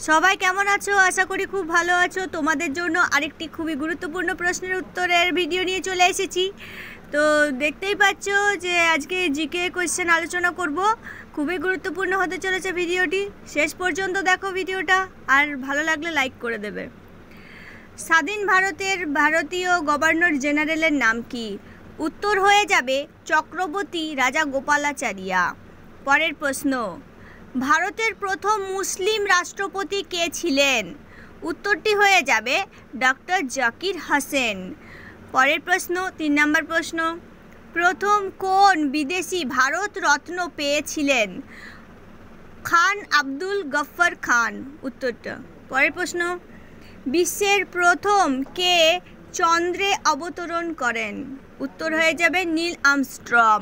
সবাই কেমন আছো? আশা করি খুব ভালো আছো। তোমাদের জন্য আরেকটি খুবই গুরুত্বপূর্ণ প্রশ্নের উত্তরের ভিডিও নিয়ে চলে এসেছি। তো দেখতেই পাচ্ছ যে আজকে জিকে কোয়েশ্চেন আলোচনা করব। খুবই গুরুত্বপূর্ণ হতে চলেছে ভিডিওটি। শেষ পর্যন্ত দেখো ভিডিওটা, আর ভালো লাগলে লাইক করে দেবে। স্বাধীন ভারতের ভারতীয় গভর্নর জেনারেলের নাম কি? উত্তর হয়ে যাবে চক্রবর্তী রাজা গোপালাচারিয়া। পরের প্রশ্ন, ভারতের প্রথম মুসলিম রাষ্ট্রপতি কে ছিলেন? উত্তরটি হয়ে যাবে ডক্টর জাকির হোসেন। পরের প্রশ্ন, 3 নম্বর প্রশ্ন, প্রথম কোন বিদেশি ভারত রত্ন পেয়েছিলেন? খান আব্দুল গফর খান উত্তরটা। পরের প্রশ্ন, বিশ্বের প্রথম কে চন্দ্রে অবতরণ করেন? উত্তর হয়ে যাবে নীল আর্মস্ট্রং।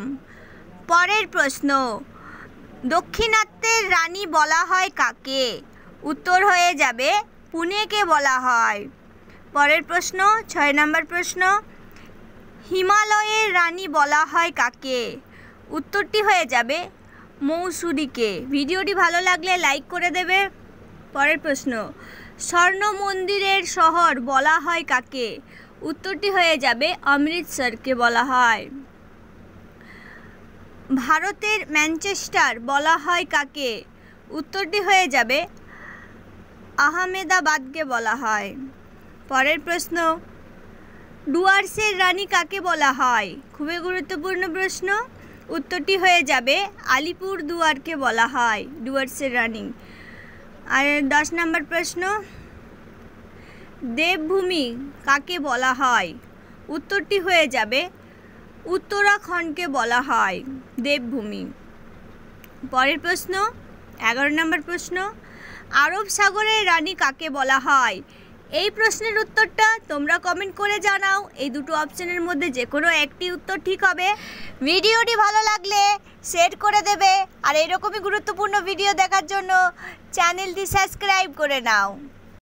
পরের প্রশ্ন, দাক্ষিণাত্যের রানী বলা হয় কাকে? উত্তর হয়ে যাবে পুনেকে বলা হয়। পরের প্রশ্ন, 6 নম্বর প্রশ্ন, হিমালয়ের রানী বলা হয় কাকে? উত্তরটি হয়ে যাবে মৌসুরীকে। ভিডিওটি ভালো লাগলে লাইক করে দেবে। পরের প্রশ্ন, স্বর্ণ মন্দিরের শহর বলা হয় কাকে? উত্তরটি হয়ে যাবে অমৃতসরকে বলা হয়। ভারতের ম্যানচেস্টার বলা হয় কাকে? উত্তরটি হয়ে যাবে আহমেদাবাদকে বলা হয়। পরের প্রশ্ন, ডুয়ার্সের রানী কাকে বলা হয়? খুবই গুরুত্বপূর্ণ প্রশ্ন। উত্তরটি হয়ে যাবে আলিপুর দুয়ারকে বলা হয় ডুয়ার্সের রানী। আর 10 নম্বর প্রশ্ন, দেবভূমি কাকে বলা হয়? উত্তরটি হয়ে যাবে উত্তরাখণ্ডকে বলা হয় দেবভূমি। পরের প্রশ্ন, 11 নম্বর প্রশ্ন, আরব সাগরের রানী কাকে বলা হয়? এই প্রশ্নের উত্তরটা তোমরা কমেন্ট করে জানাও। এই দুটো অপশনের মধ্যে যে কোনো একটি উত্তর ঠিক হবে। ভিডিওটি ভালো লাগলে শেয়ার করে দেবে, আর এরকমই গুরুত্বপূর্ণ ভিডিও দেখার জন্য চ্যানেলটি সাবস্ক্রাইব করে নাও।